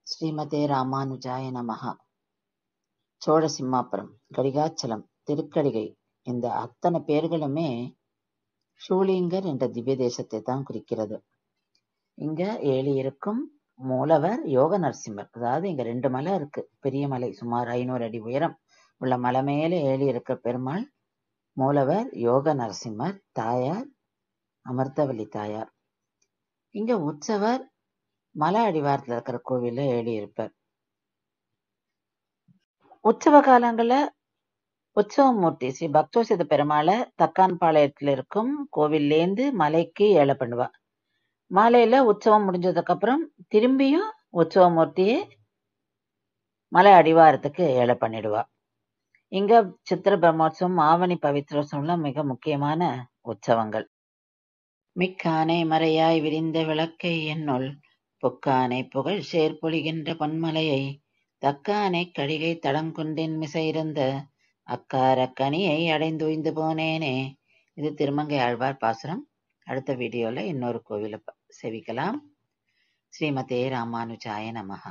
ஸ்ரீமதே ராமானுஜாய நமஹ. சோழ சிம்மாபுரம், கடிகாச்சலம், திருக்கடிகை இந்த அத்தனை பேர்களுமே ஷூலிங்கர் என்ற திவ்ய தேசத்தை தான் குறிக்கிறது. இங்க ஏழியிருக்கும் மூலவர் யோக நரசிம்மர். அதாவது இங்க 2 மலை இருக்கு. பெரிய மலை, சுமார் 500 அடி உயரம் உள்ள மலை மேல ஏழி இருக்க பெருமாள் மூலவர் யோக நரசிம்மர், தாயார் அமிர்தவல்லி தாயார். இங்க உற்சவர் மலை அடிவாரத்துல இருக்கிற கோவில்ல ஏழி இருப்பார். உற்சவ காலங்கள்ல உற்சவமூர்த்தி ஸ்ரீ பக்தோசித பெருமாளை தக்கான்பாளையத்துல இருக்கும் கோவில்லேந்து மலைக்கு ஏழை பண்ணுவா. மாலையில உற்சவம் முடிஞ்சதுக்கு அப்புறம் திரும்பியும் உற்சவமூர்த்தியை மலை அடிவாரத்துக்கு ஏழை பண்ணிடுவா. இங்க சித்திர பிரம்மோற்சவம், ஆவணி பவித்ரோத்சவம்லாம் மிக முக்கியமான உற்சவங்கள். மிக்கானை மறையாய் விரிந்த விளக்கை என்னுள் பொக்கானை புகழ் சேர்ப்பொழிகின்ற பொன்மலையை தக்கானை கடிகை தடங்குன்றின் மிசையிருந்த அக்கார கனியை அடைந்துய்ந்து போனேனே. இது திருமங்கை ஆழ்வார் பாசுரம். அடுத்த வீடியோல இன்னொரு கோவிலை செவிக்கலாம். ஸ்ரீமதே ராமானுஜாய நமஹ.